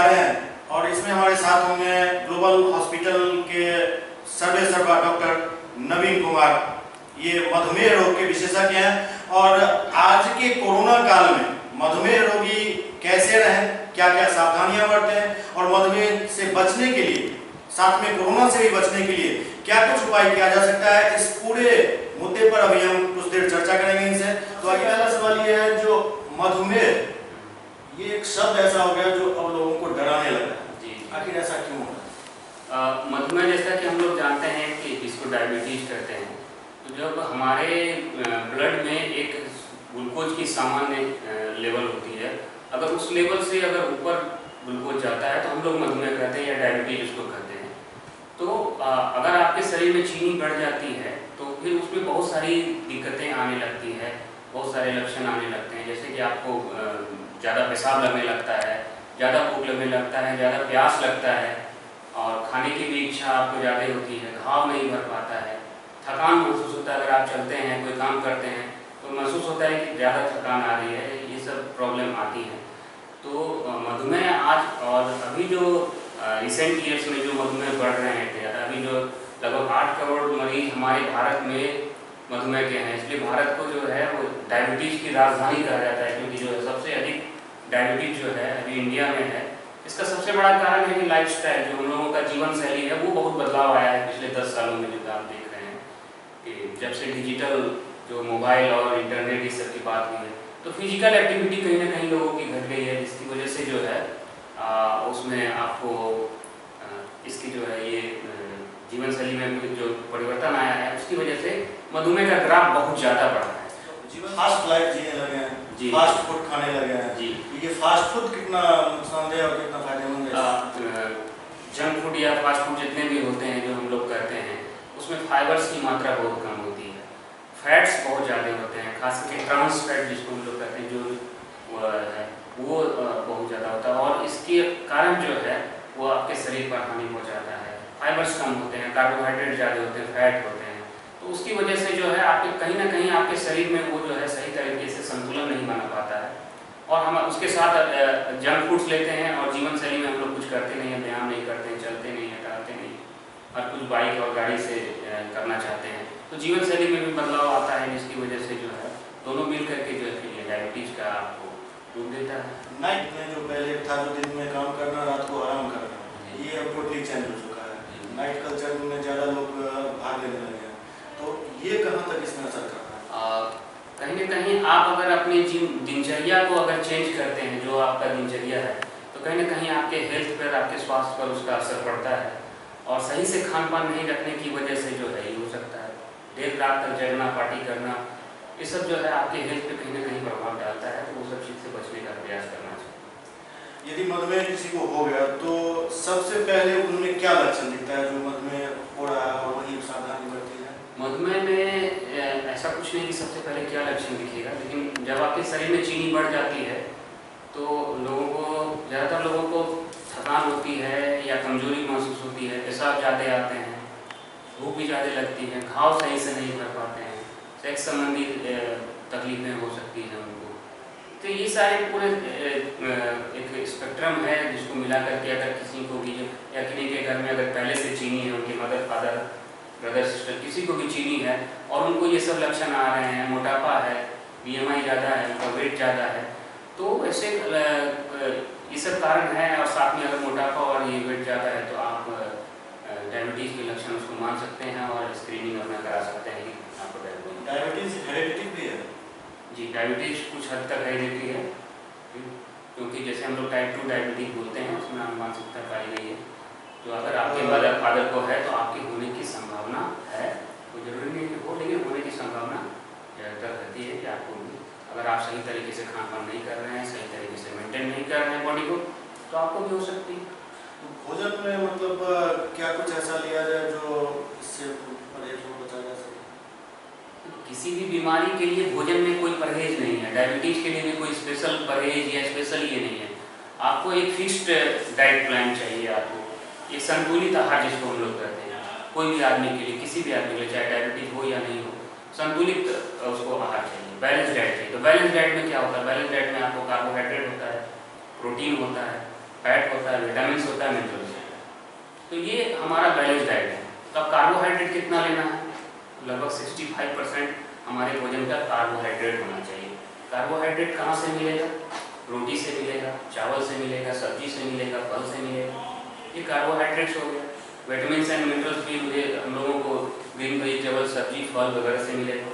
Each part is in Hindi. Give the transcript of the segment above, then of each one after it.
जा रहे हैं और इसमें हमारे साथ होंगे ग्लोबल हॉस्पिटल के सर्वे सर्वा डॉक्टर नवीन कुमार। ये मधुमेह रोग के विशेषज्ञ हैं और आज के कोरोना काल में मधुमेह रोगी कैसे रहें, क्या क्या सावधानियां बरतें और मधुमेह से बचने के लिए, साथ में कोरोना से भी बचने के लिए क्या कुछ उपाय किया जा सकता है, इस पूरे मुद्दे पर अभी हम कुछ देर चर्चा करेंगे इनसे। तो आगे पहला सवाल ये है, जो मधुमेह ये एक शब्द ऐसा हो गया जो अब लोगों को डराने लगा है, आखिर ऐसा क्यों हो रहा है? मधुमेह जैसा कि हम लोग जानते हैं कि जिसको डायबिटीज कहते हैं, तो जब हमारे ब्लड में एक ग्लूकोज की सामान्य लेवल होती है, अगर उस लेवल से अगर ऊपर ग्लूकोज जाता है तो हम लोग मधुमेह कहते हैं या डायबिटीज उसको कहते हैं। तो अगर आपके शरीर में चीनी बढ़ जाती है तो फिर उसमें बहुत सारी दिक्कतें आने लगती है, बहुत सारे लक्षण आने लगते हैं, जैसे कि आपको ज़्यादा पेशाब लगने लगता है, ज़्यादा भूख लगने लगता है, ज़्यादा प्यास लगता है और खाने की भी इच्छा आपको ज़्यादा होती है, घाव नहीं भर पाता है, थकान महसूस होता है। अगर आप चलते हैं, कोई काम करते हैं तो महसूस होता है कि ज़्यादा थकान आ रही है, ये सब प्रॉब्लम आती है। तो मधुमेह आज और अभी जो रिसेंट ईयर्स में जो मधुमेह बढ़ रहे हैं, अभी जो लगभग 8 करोड़ मरीज हमारे भारत में मधुमेह के हैं, इसलिए भारत को जो है वो डायबिटीज़ की राजधानी कहा जाता है, क्योंकि जो सबसे अधिक डायबिटीज जो है अभी इंडिया में है। इसका सबसे बड़ा कारण है कि लाइफस्टाइल, जो हम लोगों का जीवन शैली है, वो बहुत बदलाव आया है पिछले 10 सालों में। जो आप देख रहे हैं कि जब से डिजिटल जो मोबाइल और इंटरनेट इस सब की बात हुई है, तो फिजिकल एक्टिविटी कहीं ना कहीं लोगों की घट गई है, जिसकी वजह से जो है उसमें आपको इसकी जो है ये जीवन शैली में जो परिवर्तन आया है, उसकी वजह से मधुमेह का ग्राफ बहुत ज़्यादा बढ़ा है। फास्ट लाइफ जीने लगे हैं, फास्ट फूड खाने लगे हैं जी। ये फास्ट फूड कितना नुकसानदेह और कितना फायदेमंद है? जंक फूड या फास्ट फूड जितने भी होते हैं जो हम लोग कहते हैं, उसमें फाइबर्स की मात्रा बहुत कम होती है, फैट्स बहुत ज़्यादा होते हैं, खास करके ट्रांस फैट जिसको हम लोग कहते हैं, जो है वो बहुत ज़्यादा होता है और इसके कारण जो है वो आपके शरीर पर हानि पहुँचाता है। फाइबर्स कम होते हैं, कार्बोहाइड्रेट ज़्यादा होते हैं, फैट होते हैं, तो उसकी वजह से जो है आपके कहीं ना कहीं आपके शरीर में वो जो है सही तरीके से संतुलन नहीं बना पाता है। और हम उसके साथ जंक फूड्स लेते हैं और जीवन शैली में हम लोग कुछ करते नहीं हैं, व्यायाम नहीं करते हैं, चलते नहीं हैं, टहलते नहीं, और कुछ बाइक और गाड़ी से करना चाहते हैं, तो जीवन शैली में भी बदलाव आता है, जिसकी वजह से जो है दोनों मिल करके जो है डायबिटीज़ का आपको रूप देता है। नाइट में जो पहले था, जो दिन में काम करना, रात को आराम करना, ये अब टोटली चेंज हो चुका है। नाइट कल्चर में ज़्यादा लोग भाग लेने लगे हैं, तो ये कहाँ तक इसमें असर करता है? कहीं ना कहीं आप अगर अपनी दिनचर्या को अगर चेंज करते हैं, जो आपका दिनचर्या है, तो कहीं ना कहीं आपके हेल्थ पर, आपके स्वास्थ्य पर उसका असर पड़ता है। और सही से खान पान नहीं रखने की वजह से जो है ये हो सकता है, देर रात तक जगना, पार्टी करना, ये सब जो है आपके हेल्थ पे कहीं ना कहीं प्रभाव डालता है, तो वो सब चीज़ से बचने का प्रयास करना चाहिए। यदि मधुमेह किसी को हो गया तो सबसे पहले उनमें क्या लक्षण दिखता है, जो मधुमेह हो रहा है और वही सावधानी बरती है? मधुमेह में ऐसा कुछ नहीं कि सबसे पहले क्या लक्षण दिखेगा, लेकिन जब आपके शरीर में चीनी बढ़ जाती है तो लोगों को, ज़्यादातर लोगों को थकान होती है या कमजोरी महसूस होती है, पेशाब ज़्यादा आते हैं, भूख भी ज़्यादा लगती है, घाव सही से नहीं भर पाते हैं, सेक्स संबंधी तकलीफें हो सकती हैं उनको। तो ये सारे पूरे एक स्पेक्ट्रम है, जिसको मिला करके अगर किसी को भी, या किसी के घर में अगर पहले से चीनी है, उनके मदर फादर ब्रदर सिस्टर किसी को भी चीनी है और उनको ये सब लक्षण आ रहे हैं, मोटापा है, BMI ज़्यादा है, उनका वेट ज़्यादा है, तो ऐसे ये सब कारण है। और साथ में अगर मोटापा और ये वेट ज़्यादा है तो आप डायबिटीज़ के लक्षण उसको मान सकते हैं और स्क्रीनिंग अपना करा सकते हैं कि आपको डायबिटीज़ हेरेडिटी भी है? जी, डायबिटीज़ कुछ हद तक हेरेडिटी है, क्योंकि जैसे हम लोग टाइप 2 डायबिटीज़ बोलते हैं, उसमें आनुवंशिकता पाई गई है। तो अगर आपके मदर फादर को है तो आपके होने की संभावना है, कोई जरूरी नहीं कि हो, लेकिन होने की संभावना ज़्यादातर रहती है कि आपको भी, अगर आप सही तरीके से खान पान नहीं कर रहे हैं, सही तरीके से मेंटेन नहीं कर रहे हैं बॉडी को, तो आपको भी हो सकती है। तो भोजन में मतलब क्या कुछ ऐसा लिया जाए जो इससे परहेज हो, बचा जा सके? किसी भी बीमारी के लिए भोजन में कोई परहेज नहीं है, डायबिटीज़ के लिए भी कोई स्पेशल परहेज या स्पेशल ये नहीं है। आपको एक फिक्स्ड डाइट प्लान चाहिए, आपको एक संतुलित आहार जिसको हम लोग कहते हैं, कोई भी आदमी के लिए, किसी भी आदमी के लिए, चाहे डायबिटीज हो या नहीं हो, संतुलित उसको आहार चाहिए, बैलेंस डाइट चाहिए। तो बैलेंस डाइट में क्या होता है? बैलेंस डाइट में आपको कार्बोहाइड्रेट होता है, प्रोटीन होता है, फैट होता है, विटामिन होता है, मिनरल्स होता है। तो ये हमारा बैलेंस डाइट है। तो अब कार्बोहाइड्रेट कितना लेना है? लगभग 65% हमारे भोजन का कार्बोहाइड्रेट होना चाहिए। कार्बोहाइड्रेट कहाँ से मिलेगा? रोटी से मिलेगा, चावल से मिलेगा, सब्जी से मिलेगा, फल से मिलेगा। ये कार्बोहाइड्रेट्स हो गया। विटामिन एंड मिनरल्स भी हम लोगों को ग्रीन वेजिटेबल, सब्जी, फल वगैरह से मिलेगा।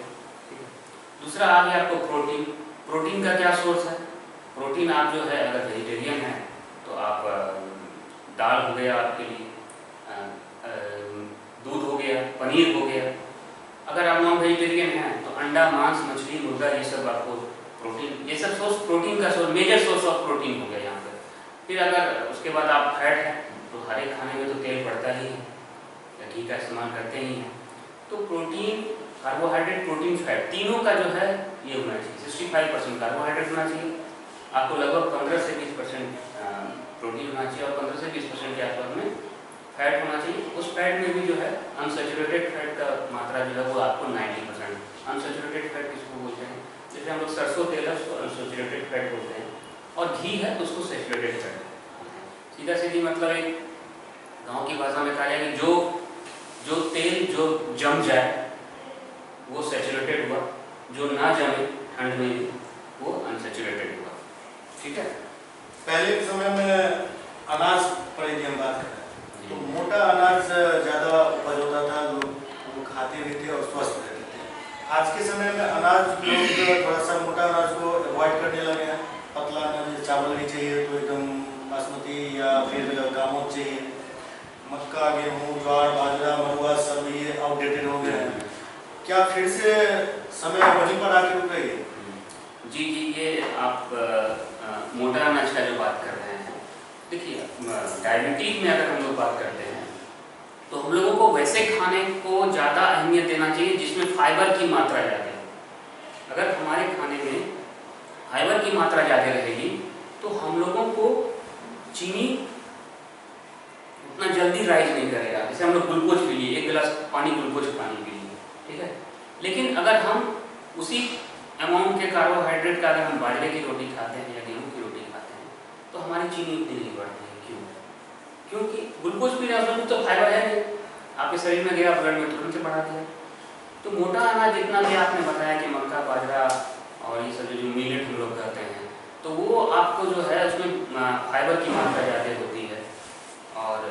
दूसरा आ गया आपको प्रोटीन। प्रोटीन का क्या सोर्स है? प्रोटीन आप जो है अगर वेजिटेरियन है तो आप दाल हो गया आपके लिए, दूध हो गया, पनीर हो गया। अगर आप नॉन वेजिटेरियन हैं तो अंडा, मांस, मछली, मुर्गा, ये सब आपको प्रोटीन, ये सब सोर्स प्रोटीन का सोर्स, मेजर सोर्स ऑफ प्रोटीन हो गया यहाँ पर। फिर अगर उसके बाद आप फैट है तो हर एक खाने में तो तेल पड़ता ही है या घी का इस्तेमाल करते ही हैं। तो प्रोटीन, कार्बोहाइड्रेट, प्रोटीन, फैट, तीनों का जो है ये होना चाहिए। 65% कार्बोहाइड्रेट होना चाहिए, आपको लगभग 15 से 20% प्रोटीन होना चाहिए और 15 से 20% के आसपास में फैट होना चाहिए। उस फैट में भी जो है अनसैचुरेटेड फैट का मात्रा जो है वो आपको 90%। अनसैचुरेटेड फैट किसको बोलते हैं? जैसे हम लोग सरसों तेल है उसको अनसैचुरेटेड फैट बोलते हैं, और घी है उसको सैचुरेटेड फैट। सीधा सीधी मतलब एक गाँव की भाषा में कहा जाए कि जो तेल जो जम जाए वो सैचुरेटेड हुआ, जो ना जमे ठंड में वो अनसैचुरेटेड हुआ। ठीक है। पहले के समय में अनाज पर यदि हम बात करें तो मोटा अनाज ज़्यादा उपज होता था, लोग वो खाते भी थे और स्वस्थ रहते थे। आज के समय में अनाज लोग थोड़ा सा मोटा अनाज को अवॉइड करने लगे हैं। पतला अनाज, चावल भी चाहिए तो एकदम बासमती या फिर गामोच चाहिए। मक्का, गेहूँ, ज्वार, बाजरा, मरुआ सब ये आउटडेटेड हो गए हैं। क्या फिर से समय वहीं पर आके रुक गई है? जी, ये आप मोटा अनाज का जो बात कर रहे हैं, देखिए डायबिटीज में अगर हम लोग बात करते हैं तो हम लोगों को वैसे खाने को ज़्यादा अहमियत देना चाहिए जिसमें फाइबर की मात्रा ज़्यादा है। अगर हमारे खाने में फाइबर की मात्रा ज़्यादा रहेगी तो हम लोगों को चीनी उतना जल्दी राइज नहीं करेगा। जैसे हम लोग ग्लूकोज पी लिए, 1 गिलास पानी ग्लूकोज पानी पी लिए, ठीक है, लेकिन अगर हम उसी अमाउंट के कार्बोहाइड्रेट का अगर हम बाजरे की रोटी खाते हैं या गेहूँ की रोटी खाते हैं तो हमारी चीनी इतनी नहीं बढ़ती है। क्यों? क्योंकि ग्लूकोज पी रहे हैं तो फाइबर है नहीं, आपके शरीर में गया, ब्लड में तुरंत से बढ़ा दिया। तो मोटा अनाज जितना भी आपने बताया कि मक्का, बाजरा और ये सब जो मिलेट हम लोग कहते हैं, तो वो आपको जो है उसमें फाइबर की मात्रा ज़्यादा होती है और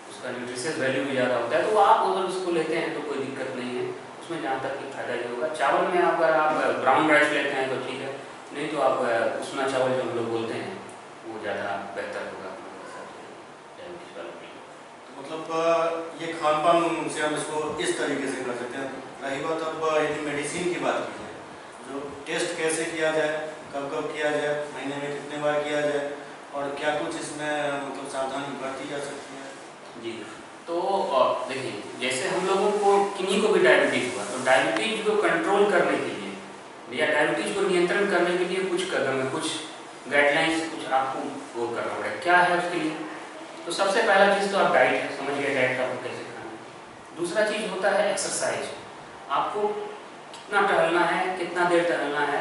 उसका न्यूट्रिशियस वैल्यू भी ज़्यादा होता है। तो आप अगर उसको लेते हैं तो कोई दिक्कत नहीं है उसमें, जहाँ तक कि फायदा ये होगा। चावल में अगर आप ब्राउन राइस लेते हैं तो ठीक है, नहीं तो आप उसना चावल जो हम लोग बोलते हैं वो ज़्यादा बेहतर होगा। तो मतलब ये खान पान से हम इसको इस तरीके से कर सकते हैं। रही बात अब यदि मेडिसिन की बात की जाए, जो टेस्ट कैसे किया जाए, कब कब किया जाए, महीने में कितने बार किया जाए और क्या कुछ इसमें मतलब सावधानी बरती जा सकती है? जी, तो देखिए जैसे हम लोगों को किन्हीं को भी डायबिटीज़ हुआ तो डायबिटीज़ को कंट्रोल करने के लिए या डायबिटीज़ को नियंत्रण करने के लिए कुछ कदम है, कुछ गाइडलाइंस, कुछ आपको वो करना पड़ेगा। क्या है उसके लिए? तो सबसे पहला चीज़ तो आप डाइट है, समझ गए डाइट आपको कैसे खाना है। दूसरा चीज़ होता है एक्सरसाइज। आपको कितना टहलना है, कितना देर टहलना है,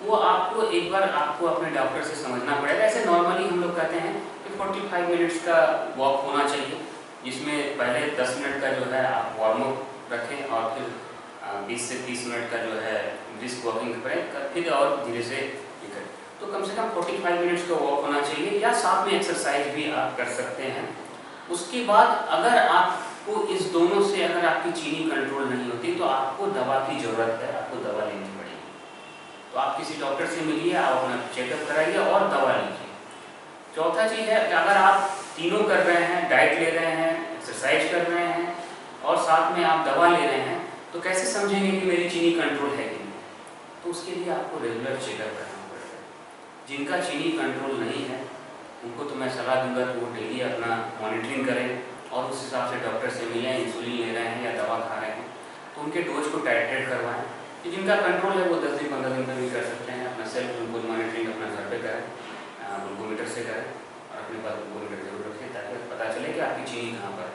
वो आपको एक बार आपको अपने डॉक्टर से समझना पड़ेगा। ऐसे नॉर्मली हम लोग कहते हैं कि 45 मिनट्स का वॉक होना चाहिए, जिसमें पहले 10 मिनट का जो है आप वार्म अप रखें और फिर 20 से 30 मिनट का जो है ब्रिस्क वॉकिंग करें, फिर और धीरे से ये करें। तो कम से कम 45 मिनट्स का वॉक होना चाहिए या साथ में एक्सरसाइज भी आप कर सकते हैं। उसके बाद अगर आपको इस दोनों से अगर आपकी चीनी कंट्रोल नहीं होती तो आपको दवा की ज़रूरत है, आपको दवा लेनी पड़ेगी। तो आप किसी डॉक्टर से मिलिए, आप अपना चेकअप कराइए और दवा लीजिए। चौथा चीज़ है कि अगर आप तीनों कर रहे हैं, डाइट ले रहे हैं, एक्सरसाइज कर रहे हैं और साथ में आप दवा ले रहे हैं, तो कैसे समझेंगे कि मेरी चीनी कंट्रोल है कि नहीं? तो उसके लिए आपको रेगुलर चेकअप करना पड़ेगा। जिनका चीनी कंट्रोल नहीं है उनको तो मैं सलाह दूंगा कि वो डेली अपना मॉनिटरिंग करें और उस हिसाब से डॉक्टर से मिलें, इंसुलिन ले रहे हैं या दवा खा रहे हैं तो उनके डोज को टाइट्रेट करवाएं। तो जिनका कंट्रोल है वो 10 दिन 15 दिन तक भी कर सकते हैं। अपना सेल्फ ग्लूकोज मॉनिटरिंग अपना घर पे करें, ग्लूकोमीटर से करें और अपने पास ग्लूकोमीटर जरूर रखें ताकि पता चले कि आपकी चीनी कहाँ पर।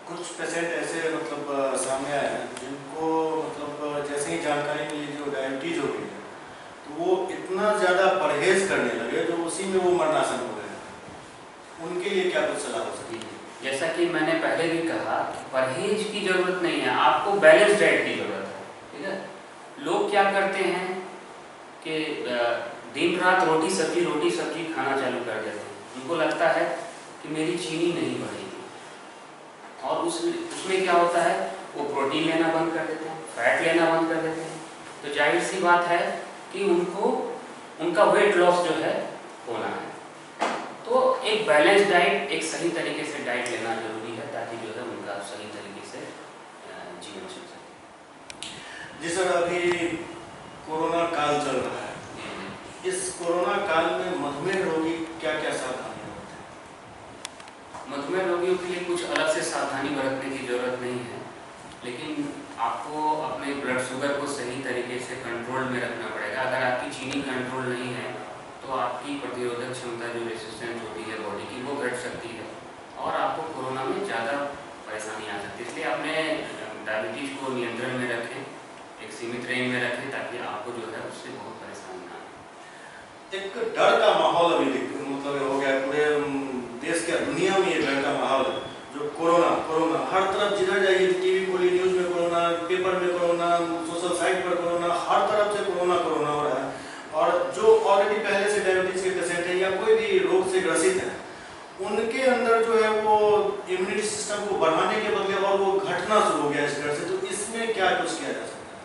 कुछ पेशेंट ऐसे मतलब सामने आए हैं जिनको मतलब जैसे ही जानकारी मिली जो डायबिटीज हो गई है तो वो इतना ज़्यादा परहेज करने लगे जो उसी में वो मरनासन हो गए। लिए क्या कुछ सलाह हो सकती है? जैसा कि मैंने पहले भी कहा, परहेज की जरूरत नहीं है, आपको बैलेंस डाइट की जरूरत है। ठीक है, लोग क्या करते हैं कि दिन रात रोटी सब्जी खाना चालू कर देते हैं। उनको लगता है कि मेरी चीनी नहीं बढ़ेगी, और उसमें क्या होता है, वो प्रोटीन लेना बंद कर देते हैं, फैट लेना बंद कर देते हैं। तो जाहिर सी बात है कि उनको उनका वेट लॉस जो है होना है। तो एक बैलेंस डाइट, एक सही तरीके से डाइट लेना जरूरी है, ताकि जो है उनका सही तरीके से जीवन चल सके। जी सर, अभी कोरोना काल चल रहा है, इस कोरोना काल में मधुमेह रोगी क्या क्या सावधानियां बरतें? मधुमेह रोगियों के लिए कुछ अलग से सावधानी बरतने की जरूरत नहीं है, लेकिन आपको अपने ब्लड शुगर को सही तरीके से कंट्रोल में रखना पड़ेगा। अगर आपकी चीनी कंट्रोल नहीं है तो आपकी प्रतिरोधक क्षमता, जो रेसिस्टेंस होती है बॉडी की, वो घट सकती है और आपको कोरोना में ज़्यादा परेशानी आ सकती है। इसलिए अपने डायबिटीज़ को नियंत्रण में रखें, एक सीमित रेंज में रखें, ताकि आपको जो है उससे बहुत परेशानी ना आए। एक डर का माहौल अभी मतलब हो गया पूरे देश के दुनिया में, ये डर का माहौल है जो कोरोना हर तरफ जिधर जाइए, टीवी खोलिए न्यूज़ में कोरोना, पेपर में कोरोना, सोशल साइट पर कोरोना, हर तरफ से कोरोना हो रहा है। और जो ऑलरेडी पहले से डायबिटीज के पेशेंट है या कोई भी रोग से ग्रसित है, उनके अंदर जो है वो इम्यूनिटी सिस्टम को बढ़ाने के बदले और वो घटना शुरू हो गया इस डर से। तो इसमें क्या कुछ किया जा सकता है?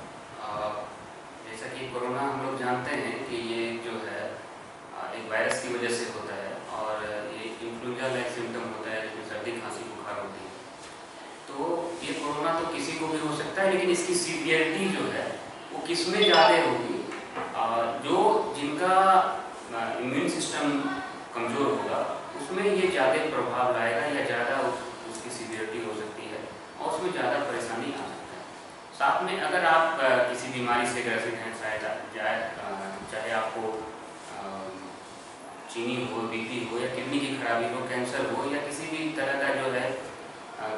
जैसा कि कोरोना हम लोग जानते हैं कि ये जो है एक वायरस की वजह से होता है, और ये इन्फ्लुएंजा लाइक सिम्टम होता है, जिसमें सर्दी खांसी बुखार होती है। तो ये कोरोना तो किसी को भी हो सकता है, लेकिन इसकी सीवियरिटी जो है वो किस में ज़्यादा होगी, जो जिनका इम्यून सिस्टम कमज़ोर होगा उसमें ये ज़्यादा प्रभाव लाएगा, या ज़्यादा उसकी सीवियरिटी हो सकती है और उसमें ज़्यादा परेशानी आ सकता है। साथ में अगर आप किसी बीमारी से ग्रसित हैं, चाहे आपको चीनी हो, बीपी हो, या किडनी की खराबी हो, कैंसर हो, या किसी भी तरह का जो है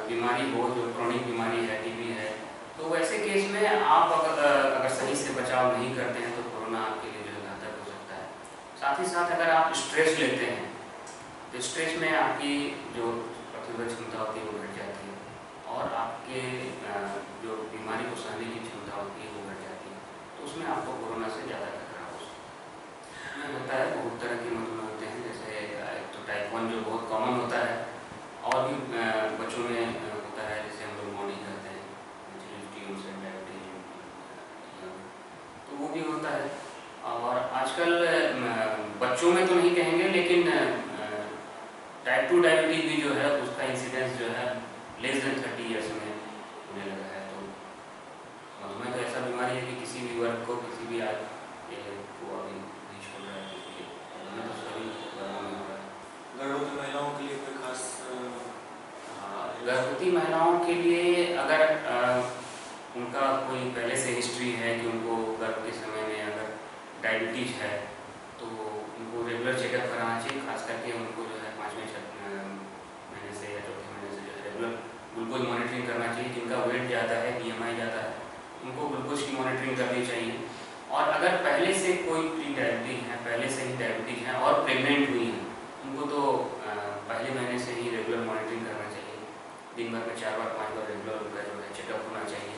बीमारी हो, जो क्रोनिक बीमारी है, टीबी है, तो वैसे केस में आप अगर सही से बचाव नहीं करते हैं तो कोरोना आपके लिए जो है घातक हो सकता है। साथ ही साथ अगर आप स्ट्रेस लेते हैं तो स्ट्रेस में आपकी जो प्रतिरोधक क्षमता होती है वो घट जाती है, और आपके जो बीमारी को सहने की क्षमता होती है वो घट जाती है। तो उसमें आपको कोरोना से ज़्यादा खतरा हो सकता है। होता है, बहुत तरह के मधुमेह होते हैं, जैसे एक तो टाइप 1 जो बहुत कॉमन होता है, और भी बच्चों में होता है, जैसे हम लोग मॉर्निंग करते हैं, तो वो भी होता है। और आजकल बच्चों में तो नहीं कहेंगे, लेकिन टाइप 2 डायबिटीज भी जो है उसका इंसिडेंस जो है लेस देन 30 ईयर्स में होने लगा है। तो मधुमेह तो ऐसा बीमारी है कि किसी भी वर्ग को, किसी भी आदमी को अभी नहीं छोड़ रहा है, इसलिए मधुमेह तो सभी वर्गों में हो रहा है। गर्भवती महिलाओं के लिए कोई खास? गर्भवती महिलाओं के लिए अगर उनका कोई पहले से हिस्ट्री है कि उनको गर्भ के समय में अगर डायबिटीज है, तो उनको रेगुलर चेकअप कराना चाहिए। खास करके उनको जो है 5वें महीने से या चौथे महीने से जो है रेगुलर ग्लूकोज मॉनिटरिंग करना चाहिए। जिनका वेट ज़्यादा है, BMI ज़्यादा है, उनको ग्लूकोज की मॉनिटरिंग करनी चाहिए। और अगर पहले से कोई प्री डायबिटीज है, पहले से ही डायबिटीज है और प्रेग्नेंट हुई हैं, उनको तो पहले महीने से ही रेगुलर मॉनिटरिंग करना चाहिए। दिन भर में 4 बार 5 बार रेगुलर उनका जो है चेकअप होना चाहिए,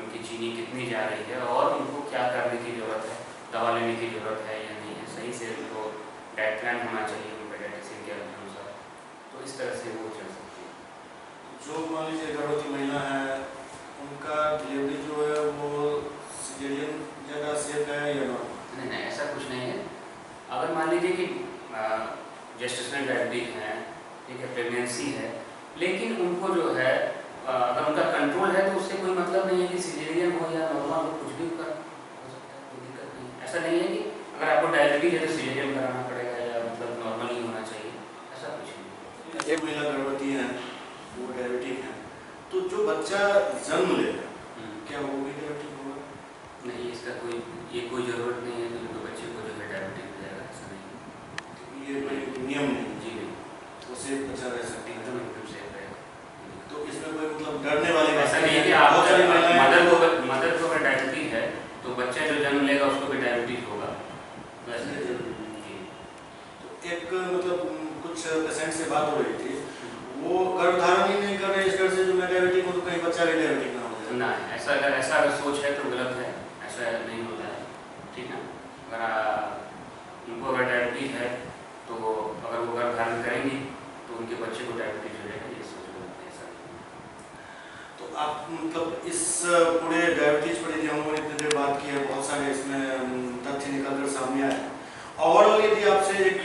उनकी चीनी कितनी जा रही है और उनको क्या करने की ज़रूरत है, दवा लेने की ज़रूरत है या नहीं है। सही से उनको डाइट प्लान होना चाहिए उनका डाइटिशियन के अनुसार, तो इस तरह से वो चल सकती है। जो मान लीजिए गर्भवती महिला है, उनका डिलीवरी जो है वो सिजेरियन ज़्यादा सेफ है या नॉर्मल? नहीं, ऐसा कुछ नहीं है। अगर मान लीजिए कि जेस्टेशनल डायबिटीज है, ठीक है, प्रेगनेंसी है, लेकिन उनको जो है अगर उनका कंट्रोल है तो उससे कोई मतलब नहीं है कि सिजेरियन हो या नॉर्मल हो, कुछ भी हो सकता है, कोई दिक्कत नहीं है। ऐसा नहीं है कि अगर आपको डायबिटीज है तो सिजेरियन कराना पड़ेगा या मतलब नॉर्मल ही होना चाहिए, ऐसा कुछ नहीं। एक महिला गर्भवती है, वो डायबिटिक है, तो जो बच्चा जन्म लेगा क्या वो भी डायबिटिक होगा? नहीं, इसका कोई ज़रूरत नहीं है कि बच्चे को जो है डायबिटीज हो जाएगा, ऐसा नहीं। ये कोई नियम नहीं? जी नहीं, तो सेफ बच्चा रह सकता है? एकदम सेफ रहेगा। तो इसमें कोई मतलब डरने वाली बात ऐसा नहीं है कि आप मदर को अगर डायबिटीज है तो बच्चा जो जन्म लेगा उसको भी डायबिटीज होगा, वैसे जी। तो एक मतलब कुछ कुछ पेशेंट से बात हो रही थी, वो गर्भधारण ही नहीं कर रहे इस डर से जो मैं डायबिटिक हूँ तो कहीं बच्चा भी डायबिटिक ना हो जाए। ना, ऐसा अगर सोच है तो गलत है, ऐसा नहीं होता है, ठीक है। अगर उनको अगर डायबिटीज है तो अगर वो गर्भधारण करेंगे तो उनके बच्चे को डायबिटीज हो जाएगा, ये सोच गलत है, ऐसा। तो आप मतलब इस पूरे डायबिटीज पर यदि हम लोगों ने इतनी देर बात की है, बहुत सारे इसमें तथ्य निकल कर सामने आए, ओवरऑल यदि आपसे एक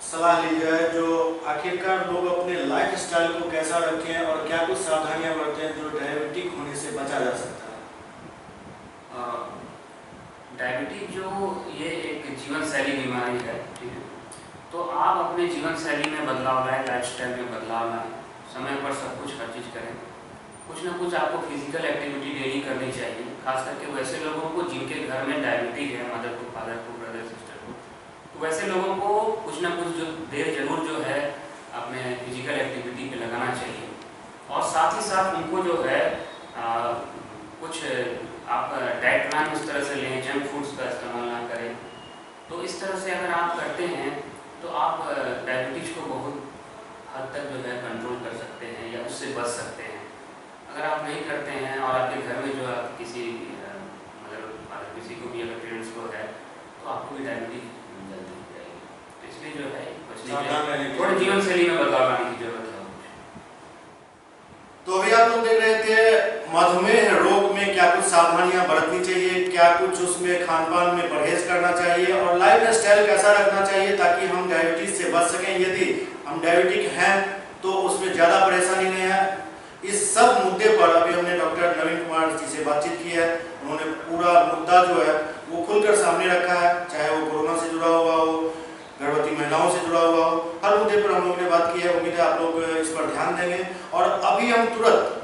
सलाह ली जाए जो आखिरकार लोग अपने लाइफ स्टाइल को कैसा रखें और क्या कुछ सावधानियां बरतें जो डायबिटिक होने से बचा जा सकता है? डायबिटीज जो ये एक जीवन शैली बीमारी है, ठीक है। तो आप अपने जीवन शैली में बदलाव लाएं, लाइफस्टाइल में बदलाव लाएं, समय पर सब कुछ हर चीज़ करें। कुछ ना कुछ आपको फिजिकल एक्टिविटी डेली करनी चाहिए, खास करके वैसे लोगों को जिनके घर में डायबिटीज है, मदर को, फादर को, ब्रदर सिस्टर को, तो वैसे लोगों को कुछ ना कुछ जो देर जरूर जो है अपने फिजिकल एक्टिविटी पे लगाना चाहिए। और साथ ही साथ उनको जो है कुछ आप डाइट प्लान उस तरह से लें, जंक फूड्स का इस्तेमाल ना करें। तो इस तरह से अगर आप करते हैं तो आप डायबिटीज को बहुत हद तक जो है कंट्रोल कर सकते हैं या उससे बच सकते हैं। अगर आप नहीं करते हैं और आपके घर में जो है किसी मतलब किसी को भी अगर पेरेंट्स को है तो आपको भी डायबिटीज जल्दी हो जाएगी। तो इसलिए जो है बचने के लिए थोड़ी जीवन शैली में बदलाव लाने की जरूरत है। तो अभी आप लोग देख रहे थे मधुमेह रोग में क्या कुछ सावधानियां बरतनी चाहिए, क्या कुछ उसमें खान पान में परहेज करना चाहिए और लाइफ स्टाइल कैसा रखना चाहिए ताकि हम डायबिटीज से बच सकें। यदि हम डायबिटिक हैं तो उसमें ज़्यादा परेशानी नहीं है। इस सब मुद्दे पर अभी हमने डॉक्टर नवीन कुमार जी से बातचीत की है। उन्होंने पूरा मुद्दा जो है वो खुलकर सामने रखा है, चाहे वो कोरोना से जुड़ा हुआ हो, गर्भवती महिलाओं से जुड़ा हुआ हो, हर मुद्दे पर हम लोग ने बात की है। उम्मीद है आप लोग इस पर ध्यान देंगे। और अभी हम तुरंत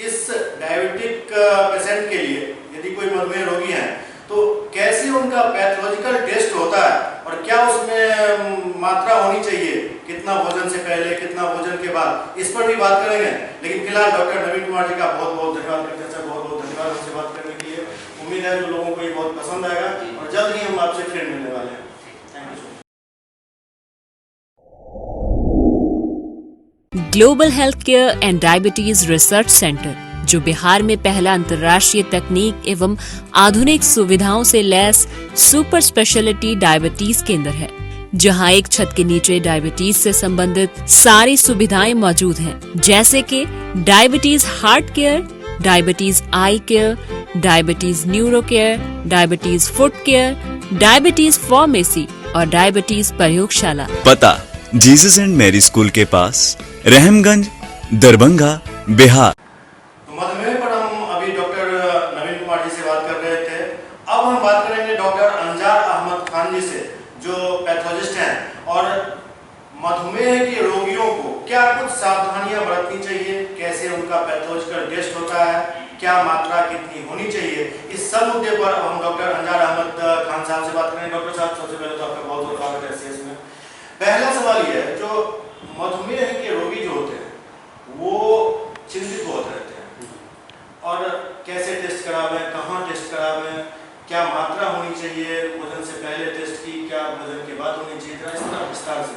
इस डायबिटिक पेशेंट के लिए यदि कोई मधुमेह रोगी है तो कैसे उनका पैथोलॉजिकल टेस्ट होता है और क्या उसमें मात्रा होनी चाहिए, कितना भोजन से पहले, कितना भोजन के बाद, इस पर भी बात करेंगे। लेकिन फिलहाल डॉक्टर नवीन कुमार जी का बहुत बहुत धन्यवाद करते हैं सर, बहुत बहुत धन्यवाद हमसे बात करने के लिए। उम्मीद है जो लोगों को ये बहुत पसंद आएगा और जल्द ही हम आपसे फिर मिलने वाले हैं। Global health care and diabetes research centre, जो बिहार में पहला अंतर्राष्ट्रीय तकनीक एवं आधुनिक सुविधाओं से लैस सुपर स्पेशलिटी डायबिटीज केंद्र है, जहां एक छत के नीचे डायबिटीज से संबंधित सारी सुविधाएं मौजूद हैं, जैसे कि diabetes heart care, diabetes eye care, diabetes neuro care, diabetes foot care, diabetes pharmacy और डायबिटीज प्रयोगशाला। पता जीसस एंड मैरी स्कूल के पास, रहमगंज, दरभंगा, बिहार। तो मधुमेह पर हम अभी डॉक्टर नवीन कुमार जी से बात कर रहे थे। अब हम बात करेंगे डॉक्टर अंजार अहमद खान जी से, जो पैथोलॉजिस्ट हैं और मधुमेह के रोगियों को क्या कुछ सावधानियां बरतनी चाहिए, कैसे उनका पैथोलॉजिकल टेस्ट होता है, क्या मात्रा कितनी होनी चाहिए, इस सब मुद्दे पर अब हम डॉक्टर अंजार अहमद खान साहब से बात करेंगे। डॉक्टर साहब, सबसे पहले तो आपका बहुत बहुत स्वागत है सीएस में। पहला सवाल ये है, जो मधुमेह के रोगी जो होते हैं वो चिंतित बहुत रहते हैं और कैसे टेस्ट करावें, कहाँ टेस्ट करावें, क्या मात्रा होनी चाहिए, भोजन से पहले टेस्ट की, क्या भोजन के बाद होनी चाहिए, इस तरह विस्तार से।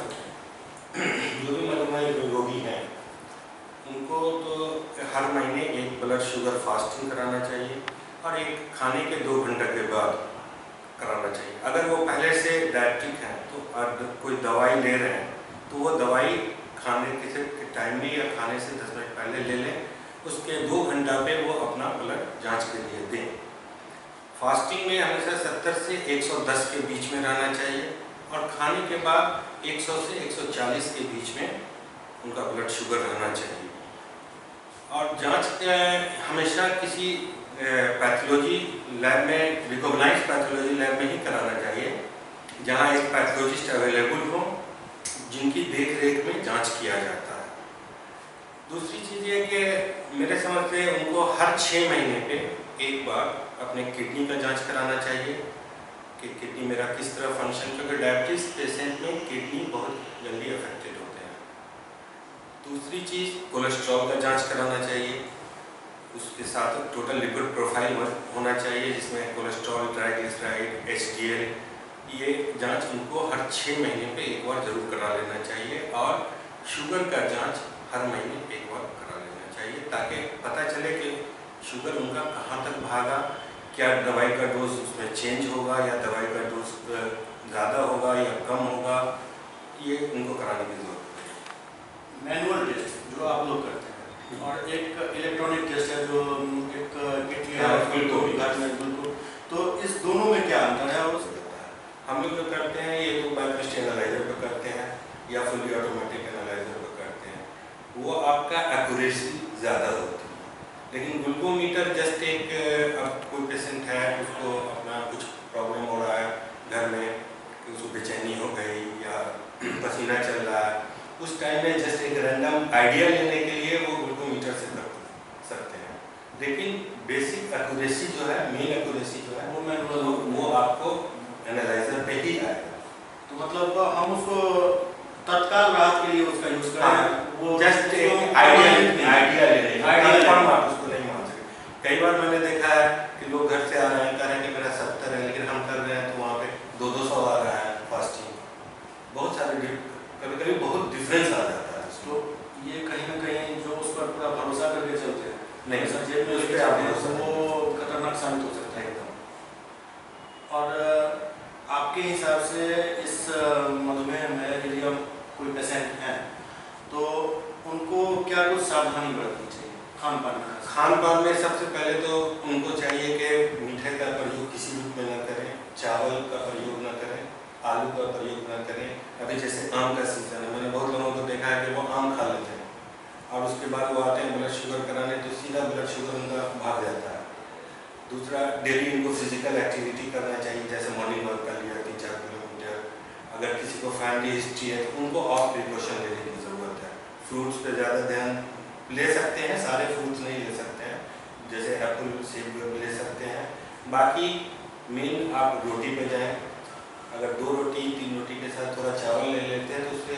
जो भी मधुमेह रोगी हैं उनको तो हर महीने एक ब्लड शुगर फास्टिंग कराना चाहिए और एक खाने के 2 घंटे के बाद कराना चाहिए। अगर वो पहले से डायबिटिक हैं तो कोई दवाई ले रहे हैं तो वो दवाई खाने के टाइम में या खाने से 10 मिनट पहले ले लें, उसके 2 घंटा पे वो अपना ब्लड जांच के लिए दें। फास्टिंग में हमेशा 70 से 110 के बीच में रहना चाहिए और खाने के बाद 100 से 140 के बीच में उनका ब्लड शुगर रहना चाहिए। और जांच हमेशा किसी पैथोलॉजी लैब में, रिकॉग्नाइज पैथोलॉजी लैब में ही कराना चाहिए, जहां एक पैथोलॉजिस्ट अवेलेबल हो जिनकी देख रेख में जांच किया जाता है। दूसरी चीज़ ये कि मेरे समझ से उनको हर 6 महीने पे एक बार अपने किडनी का जांच कराना चाहिए कि किडनी मेरा किस तरह फंक्शन, क्योंकि डायबिटीज पेशेंट में किडनी बहुत जल्दी अफेक्टेड होते हैं। दूसरी चीज़ कोलेस्ट्रॉल का जांच कराना चाहिए, उसके साथ टोटल लिपिड प्रोफाइल होना चाहिए जिसमें कोलेस्ट्रॉल, ट्राइग्लिसराइड, HDL ये जांच उनको हर 6 महीने पे एक बार जरूर करा लेना चाहिए और शुगर का जांच हर महीने एक बार करा लेना चाहिए, ताकि पता चले कि शुगर उनका कहाँ तक भागा, क्या दवाई का डोज उसमें चेंज होगा या दवाई का डोज ज़्यादा होगा या कम होगा, ये उनको कराने की जरूरत है। मैनुअल टेस्ट जो आप लोग करते हैं और एक इलेक्ट्रॉनिक टेस्ट है जो एक किट बिल्कुल, तो इस दोनों में क्या अंतर है? और हम लोग जो करते हैं ये तो बायोकेमिस्ट्री एनालाइजर पर करते हैं या फुली ऑटोमेटिक एनालाइजर पर करते हैं, वो आपका एक्यूरेसी ज़्यादा होती है। लेकिन ग्लूकोमीटर जस्ट एक, अब कोई पेशेंट है उसको अपना कुछ प्रॉब्लम हो रहा है घर में, उसको बेचैनी हो गई या पसीना चल रहा है, उस टाइम में जस्ट एक रैंडम आइडिया लेने के लिए वो ग्लूकोमीटर से कर सकते हैं। लेकिन बेसिक एक्यूरेसी जो है, मेन एक्यूरेसी जो है वो मैनुअल, वो आपको एनालाइजर पे ही आएगा। तो मतलब हम उसको तत्काल राहत के लिए उसका यूज करें, वो जस्ट एक आइडिया लेने कंफर्म आप उसको नहीं मान सकते। कई बार मैंने देखा है कि लोग घर से आ रहे हैं, कह रहे हैं कि मेरा 70 है, लेकिन हम कर रहे हैं तो वहाँ पे 200 आ रहा है फास्टिंग। बहुत सारे कभी-कभी बहुत डिफरेंस आ जाता है। तो ये कहीं ना कहीं जो उस पर पूरा भरोसा करके चलते हैं, नहीं सर जेब में लेके जाते हैं, वो खतरनाक साबित हो सकता है एकदम। और आपके हिसाब से इस मधुमेह में यदि हम कोई पेशेंट हैं तो उनको क्या कुछ सावधानी बरतनी चाहिए खान पान में? खान पान में सबसे पहले तो उनको चाहिए कि मीठे का प्रयोग किसी रूप में न करें, चावल का प्रयोग न करें, आलू का प्रयोग न करें। अभी जैसे आम का सीजन है, मैंने बहुत लोगों को देखा है कि वो आम खा लेते हैं और उसके बाद वो आते हैं ब्लड शुगर कराने तो सीधा ब्लड शुगर उनका भाग जाता है। दूसरा, डेली इनको फिजिकल एक्टिविटी करना चाहिए, जैसे मॉर्निंग वॉक कर लिया 3-4 किलोमीटर। अगर किसी को फैमिली हिस्ट्री है तो उनको और प्रिकॉशन लेने की ज़रूरत है। फ्रूट्स पे ज़्यादा ध्यान ले सकते हैं, सारे फ्रूट्स नहीं ले सकते हैं, जैसे एप्पल सेब ले सकते हैं। बाकी मेन आप रोटी पे जाएं, अगर 2 रोटी 3 रोटी के साथ थोड़ा चावल ले लेते हैं तो उससे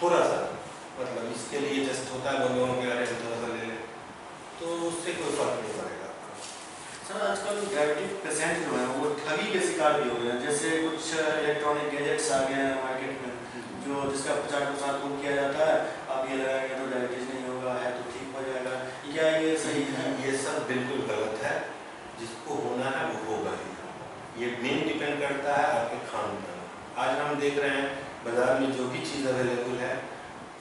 थोड़ा सा, मतलब इसके लिए जस्ट होता है लोगों के बारे में थोड़ा सा ले लें तो उससे कोई फर्क नहीं पड़ेगा। सर आजकल डायबिटिक पेशेंट जो हैं वो ठगी के शिकार भी हो गए हैं, जैसे कुछ इलेक्ट्रॉनिक गैजेट्स आ गए हैं मार्केट में जो जिसका प्रचार खूब किया जाता है, आप ये लगाएंगे तो डायबिटीज नहीं होगा, है तो ठीक हो जाएगा। क्या ये सही है? ये सब बिल्कुल गलत है। जिसको होना है वो होगा ही। ये मेन डिपेंड करता है आपके खान पान। आज हम देख रहे हैं बाजार में जो भी चीज़ अवेलेबल है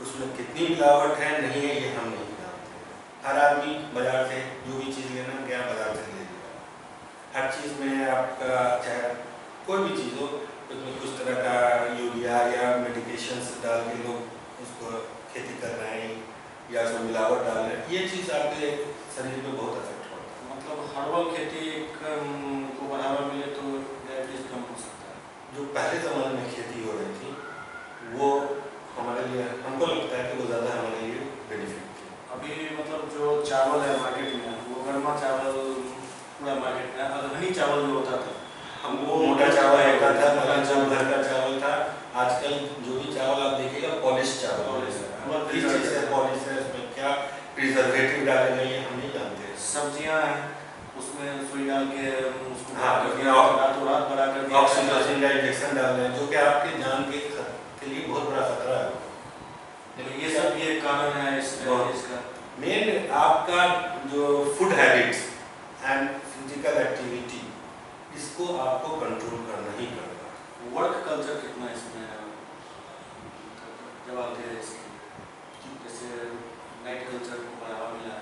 उसमें कितनी मिलावट है नहीं है ये हम नहीं जानते। हर आदमी बाजार से जो भी चीज़ लेना क्या बाजार से ले लेगा। हर चीज़ में आपका चाहे कोई भी चीज़ हो उसमें कुछ तरह का यूरिया या मेडिकेशंस डाल के लोग उसको खेती कर रहे हैं या उसमें मिलावट डाल रहे हैं। ये चीज़ आपके शरीर पे बहुत इफेक्ट होता है। मतलब हर्बल खेती को बढ़ावा मिले तो डायबिटीज कम हो सकता है। जो पहले ज़माने में खेती हो रही थी वो हमारे लिए, हमको लगता है कि वो ज़्यादा हमारे लिए बेनिफिट थी। अभी मतलब जो चावल है मार्केट में वो गर्मा चावल पूरा मार्केट में, अगहनी चावल जो होता था हमको मोटा चावल होता था, घर का चावल था। आजकल जो भी चावल आप देखिएगा पॉलिश चावल है, किस चीज़ से पॉलिश है, उसमें क्या प्रिजर्वेटिव डाले गए हैं हम नहीं जानते। सब्जियां हैं उसमें सुई डाल के उसको रातों रात बढ़ा कर ऑक्सीटोसिन का इंजेक्शन डाल रहे हैं जो कि आपके जान के लिए बहुत बड़ा खतरा है। लेकिन ये सब ये कारण है इसका मेन आपका जो food habits and physical activity, इसको आपको कंट्रोल करना ही पड़ेगा। वर्क कल्चर कितना इसमें जवाब दे रहे हैं इसके, जैसे नाइट कल्चर को बढ़ावा मिला,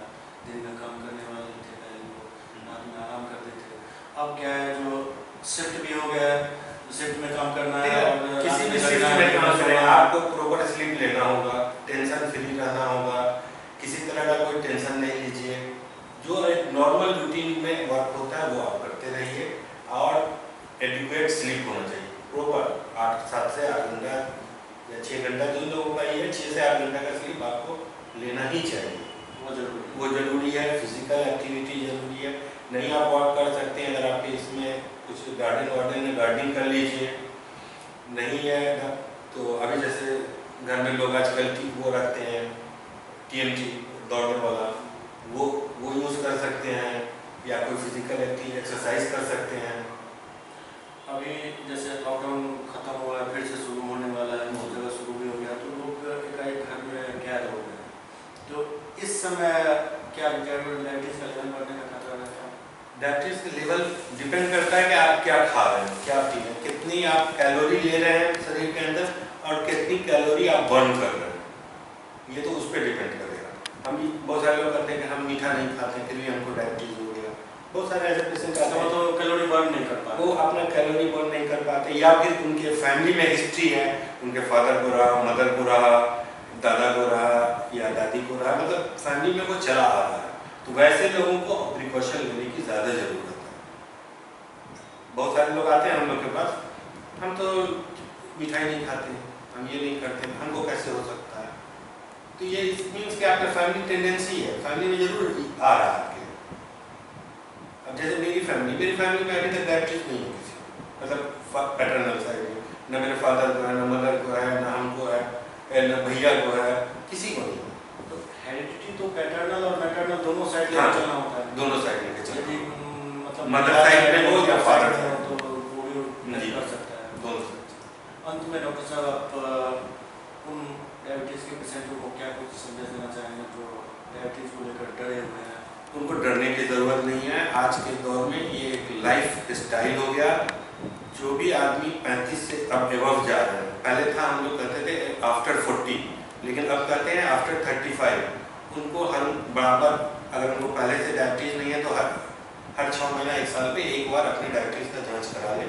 दिन में काम करने वाले थे पहले लोग, रात में आराम करते थे। अब क्या है जो शिफ्ट भी हो गया, शिफ्ट में काम करना है और किसी भी शिफ्ट में काम करें आपको प्रॉपर स्लीप लेना होगा, टेंशन फ्री रहना होगा, किसी तरह का कोई टेंशन नहीं लीजिए। जो एक नॉर्मल रूटीन में वर्क होता है वो आप करते रहिए और एडिक्वेट स्लीप होना चाहिए प्रॉपर 7 से 8 घंटा या 6 घंटा, जो लोगों का ये 6 से 8 घंटा का स्लीप आपको लेना ही चाहिए। वो जरूरी है। फिजिकल एक्टिविटी जरूरी है। नहीं आप वॉक कर सकते हैं, अगर आपके इसमें कुछ गार्डन है गार्डनिंग कर लीजिए। नहीं है तो अभी जैसे घर में लोग आजकल वो रखते हैं TMT दौड़ने वाला, वो यूज़ कर सकते हैं या कोई फिजिकल एक्सरसाइज कर सकते हैं। अभी जैसे लॉकडाउन खत्म हुआ है, फिर से शुरू होने वाला है, बहुत जगह शुरू भी हो गया, तो लोग एकाएक घर में कैद हो गए। तो इस समय क्या डायबिटीज का लेवल बढ़ने का खतरा रहता है? डायबिटीज का लेवल डिपेंड करता है कि आप क्या खा रहे हैं, क्या पी रहे हैं, कितनी आप कैलोरी ले रहे हैं शरीर के अंदर और कितनी कैलोरी आप बर्न कर रहे हैं, ये तो उस पर डिपेंड करेगा। हम बहुत सारे लोग कहते हैं कि हम मीठा नहीं खाते फिर भी हमको डायबिटीज हो गया। बहुत सारे ऐसे पेशेंट आते हैं तो कैलोरी बर्न नहीं कर पाते, वो अपना कैलोरी बर्न नहीं कर पाते, या फिर उनके फैमिली में हिस्ट्री है, उनके फादर को रहा, मदर को रहा, दादा को रहा या दादी को रहा, मतलब फैमिली में वो चला आ रहा है, तो वैसे लोगों को प्रिकॉशन लेने की ज़्यादा ज़रूरत है। बहुत सारे लोग आते हैं हम लोग के पास, हम तो मिठाई नहीं खाते, हम ये नहीं करते, हमको कैसे हो सकता है? तो ये मीन्स कि आपका फैमिली टेंडेंसी है, फैमिली में जरूर आ रहा है आपके। अब जैसे मेरी फैमिली में अभी तक डायबिटीज नहीं है किसी, मतलब पैटर्नल साइड में, न मेरे फादर को है, न मदर को है, न हमको है, न भैया को है, किसी को नहीं है। तो हेरिडिटी तो पैटर्नल और मैटरनल दोनों साइड लेके हाँ, चलना होता है। दोनों साइड लेके चलना। यदि मतलब मदर साइड में हो या फादर है साइड, तो वो भी नहीं कर सकता है। दोनों साइड। अंत में डॉक्टर साहब, आप उन डायबिटीज के पेशेंटों को क्या कुछ संदेश देना चाहेंगे जो डायबिटीज को लेकर डरे हुए हैं? उनको डरने की ज़रूरत नहीं है। आज के दौर में ये एक लाइफ स्टाइल हो गया। जो भी आदमी 35 से अब एबव जा रहे हैं, पहले था हम लोग कहते थे आफ्टर 40, लेकिन अब कहते हैं आफ्टर 35। उनको हर बराबर, अगर उनको पहले से डायबिटीज़ नहीं है तो हर 6 महीना 1 साल पे एक बार अपनी डायबिटीज़ का जांच करा लें,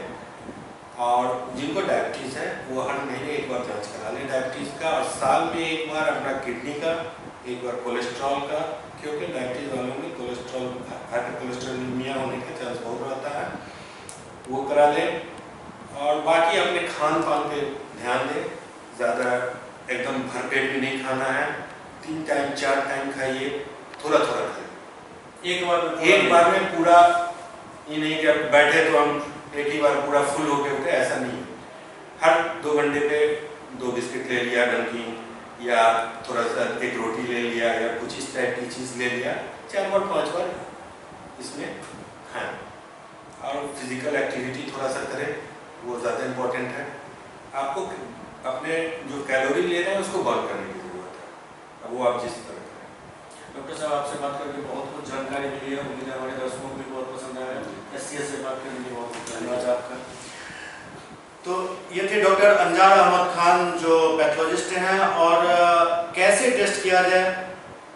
और जिनको डायबिटीज़ है वो हर महीने एक बार जांच करा लें डायबिटीज़ का, और साल में एक बार अपना किडनी का, एक बार कोलेस्ट्रॉल का, क्योंकि डायबिटीज़ वालों में कोलेस्ट्रॉल, हाइपर कोलेस्ट्रोलेमिया होने का चांस बहुत रहता है, वो करा लें। और बाकी अपने खान पान पे ध्यान दें, ज़्यादा एकदम भर पेट भी नहीं खाना है, 3 टाइम 4 टाइम खाइए, थोड़ा थोड़ा खाइए। एक बार में पूरा, ये नहीं कि अब बैठे तो हम एक ही बार पूरा फुल होके उठे, ऐसा नहीं है। हर 2 घंटे पे 2 बिस्किट ले लिया नमकीन, या थोड़ा सा एक रोटी ले लिया, या कुछ इस टाइप की चीज़ ले लिया, 4 बार 5 बार इसमें हाँ। और फिजिकल एक्टिविटी थोड़ा सा करें, वो ज़्यादा इम्पोर्टेंट है। आपको अपने जो कैलोरी ले रहे हैं उसको बर्न करने की ज़रूरत है, अब वो आप जिस तरह करें। डॉक्टर साहब, आपसे बात करके बहुत कुछ जानकारी मिली है, उम्मीद है हमारे दर्शकों को भी बहुत पसंद आया। SCS से बात करने के लिए बहुत बहुत धन्यवाद आपका। तो ये थे डॉक्टर अंजार अहमद खान, जो पैथोलॉजिस्ट हैं, और कैसे टेस्ट किया जाए,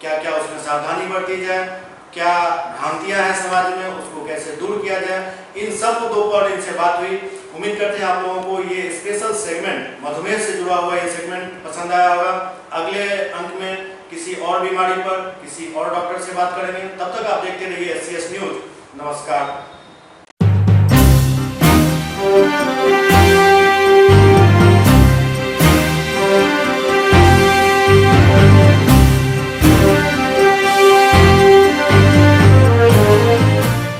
क्या क्या उसमें सावधानी बरती जाए, क्या भ्रांतियां हैं समाज में, उसको कैसे दूर किया जाए, इन सब मुद्दों पर इनसे बात हुई। उम्मीद करते हैं आप लोगों को ये स्पेशल सेगमेंट, मधुमेह से जुड़ा हुआ ये सेगमेंट पसंद आया होगा। अगले अंक में किसी और बीमारी पर किसी और डॉक्टर से बात करेंगे। तब तक आप देखते रहिए SCS न्यूज। नमस्कार।